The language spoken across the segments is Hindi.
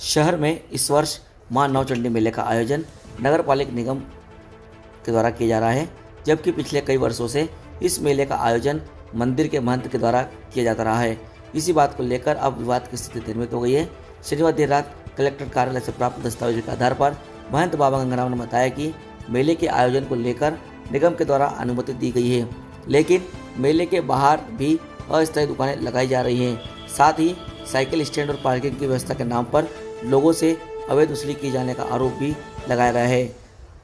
शहर में इस वर्ष मां नवचंडी मेले का आयोजन नगर पालिक निगम के द्वारा किया जा रहा है, जबकि पिछले कई वर्षों से इस मेले का आयोजन मंदिर के महंत के द्वारा किया जाता रहा है। इसी बात को लेकर अब विवाद की स्थिति निर्मित हो गई है। शनिवार देर रात कलेक्टर कार्यालय से प्राप्त दस्तावेजों के आधार पर महंत बाबा गंगाराम ने बताया कि मेले के आयोजन को लेकर निगम के द्वारा अनुमति दी गई है, लेकिन मेले के बाहर भी अस्थायी दुकानें लगाई जा रही हैं। साथ ही साइकिल स्टैंड और पार्किंग की व्यवस्था के नाम पर लोगों से अवैध वसूली किए जाने का आरोप भी लगाया गया है।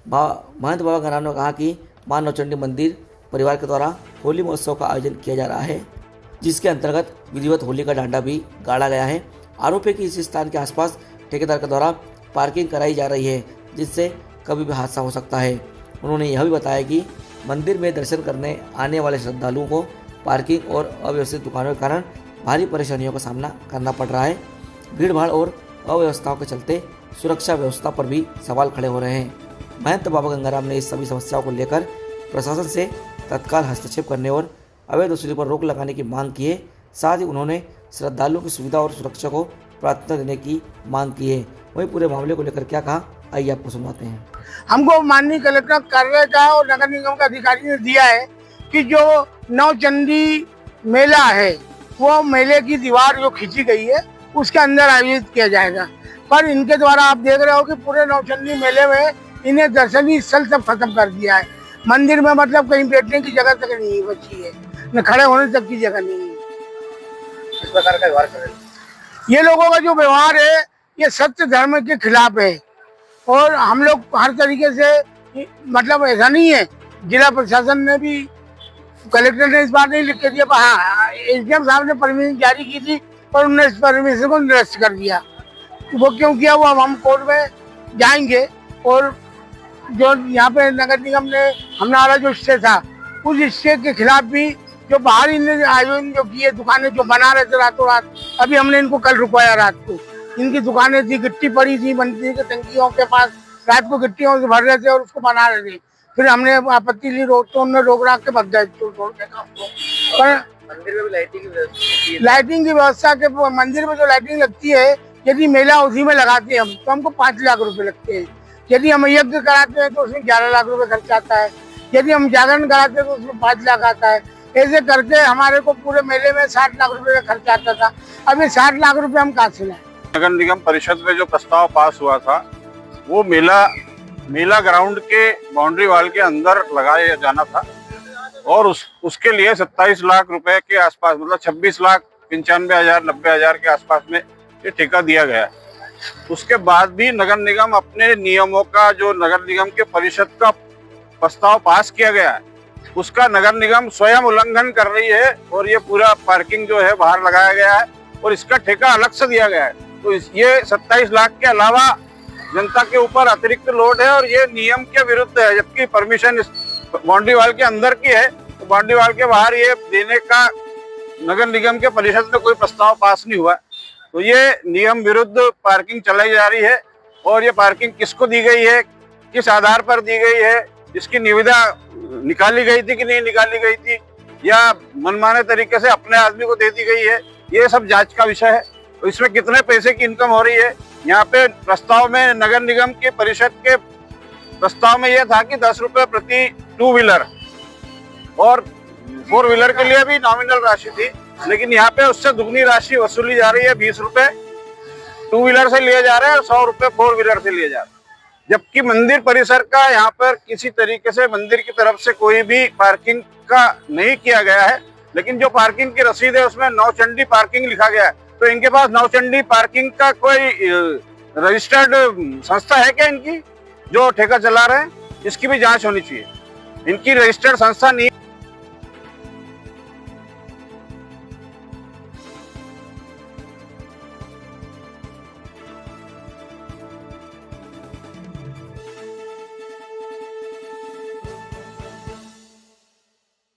महंत बाबा गंगाराम ने कहा कि मां नवचंडी मंदिर परिवार के द्वारा होली महोत्सव का आयोजन किया जा रहा है, जिसके अंतर्गत विधिवत होली का डांडा भी गाड़ा गया है। आरोप है कि इस स्थान के आसपास ठेकेदार के द्वारा पार्किंग कराई जा रही है, जिससे कभी भी हादसा हो सकता है। उन्होंने यह भी बताया कि मंदिर में दर्शन करने आने वाले श्रद्धालुओं को पार्किंग और अव्यवस्थित दुकानों के कारण भारी परेशानियों का सामना करना पड़ रहा है। भीड़भाड़ और अव्यवस्थाओं के चलते सुरक्षा व्यवस्था पर भी सवाल खड़े हो रहे हैं। महंत बाबा गंगाराम ने इस सभी समस्याओं को लेकर प्रशासन से तत्काल हस्तक्षेप करने और अवैध वसूली पर रोक लगाने की मांग की है। साथ ही उन्होंने श्रद्धालुओं की सुविधा और सुरक्षा को प्राथमिकता देने की मांग की है। वहीं पूरे मामले को लेकर क्या कहा, आइए आपको सुनाते हैं। हमको माननीय कलेक्टर कार्यालय का और नगर निगम का अधिकारी ने दिया है कि जो नवचंडी मेला है वो मेले की दीवार जो खींची गई है उसके अंदर आयोजित किया जाएगा। पर इनके द्वारा आप देख रहे हो कि पूरे नवचंडी मेले में इन्हें दर्शनीय स्थल सब खत्म कर दिया है। मंदिर में मतलब कहीं बैठने की जगह तक नहीं बची है, न खड़े होने तक की जगह नहीं है। इस प्रकार का व्यवहार कर रहे हैं। ये लोगों का जो व्यवहार है ये सत्य धर्म के खिलाफ है और हम लोग हर तरीके से मतलब ऐसा नहीं है। जिला प्रशासन ने भी, कलेक्टर ने इस बार नहीं लिख के दिया, हाँ एसडीएम साहब ने परमिशन जारी की थी पर उन्होंने इस परमिशन को निरस्त कर दिया। वो क्यों किया वो हम कोर्ट में जाएंगे। और जो यहाँ पे नगर निगम ने हमारा जो स्टे था उस स्टे के खिलाफ भी जो बाहर इन्होंने आयोजन जो किए, दुकानें जो बना रहे थे रातों रात, अभी हमने इनको कल रुकवाया। रात को इनकी दुकानें थी, गिट्टी पड़ी थी मंदिर के टंकियों के पास, रात को गिट्टियों से भर रहे थे और उसको बना रहे थे। फिर हमने आपत्ति ली, रोक तो उन्होंने रोक राख के भग गए तोड़ने का। पर मंदिर में भी लाइटिंग की व्यवस्था के मंदिर में जो लाइटिंग लगती है, यदि मेला उसी में लगाते हैं हम तो हमको 5 लाख रुपए लगते हैं। यदि हम यज्ञ कराते हैं तो उसमें 11 लाख रुपए खर्च आता है। यदि हम जागरण कराते हैं तो उसमें 5 लाख आता है। ऐसे करके हमारे को पूरे मेले में 60 लाख रुपए का खर्च आता था। अब ये 60 लाख रुपए हम कहाँ से लाएं? नगर निगम परिषद में जो प्रस्ताव पास हुआ था वो मेला ग्राउंड के बाउंड्री वाल के अंदर लगाया जाना था और उसके लिए 27 लाख रुपए के आसपास, मतलब 26,95,000-90,000 के आसपास में ये ठेका दिया गया है। उसके बाद भी नगर निगम अपने नियमों का, जो नगर निगम के परिषद का प्रस्ताव पास किया गया है, उसका नगर निगम स्वयं उल्लंघन कर रही है और ये पूरा पार्किंग जो है बाहर लगाया गया है और इसका ठेका अलग से दिया गया है। तो ये 27 लाख के अलावा जनता के ऊपर अतिरिक्त लोड है और ये नियम के विरुद्ध है। जबकि परमिशन इस बाउंड्री वाल के अंदर की है, तो बाउंड्री वाल के बाहर ये देने का नगर निगम के परिषद में कोई प्रस्ताव पास नहीं हुआ। तो ये नियम विरुद्ध पार्किंग चलाई जा रही है और ये पार्किंग किसको दी गई है, किस आधार पर दी गई है, इसकी निविदा निकाली गई थी कि नहीं निकाली गई थी, या मनमाने तरीके से अपने आदमी को दे दी गई है, ये सब जांच का विषय है। तो इसमें कितने पैसे की इनकम हो रही है, यहाँ पे प्रस्ताव में नगर निगम के परिषद के प्रस्ताव में यह था कि 10 रुपए प्रति 2 व्हीलर और 4 व्हीलर के लिए भी नॉमिनल राशि थी, लेकिन यहाँ पे उससे दुगनी राशि वसूली जा रही है। 20 रुपए 2 व्हीलर से लिए जा रहे हैं और 100 रुपए 4 व्हीलर से लिए जा रहे हैं। जबकि मंदिर परिसर का यहाँ पर किसी तरीके से मंदिर की तरफ से कोई भी पार्किंग का नहीं किया गया है, लेकिन जो पार्किंग की रसीद है उसमें नवचंडी पार्किंग लिखा गया है। तो इनके पास नवचंडी पार्किंग का कोई रजिस्टर्ड संस्था है क्या इनकी, जो ठेका चला रहे हैं? इसकी भी जांच होनी चाहिए। इनकी रजिस्टर्ड संस्था नहीं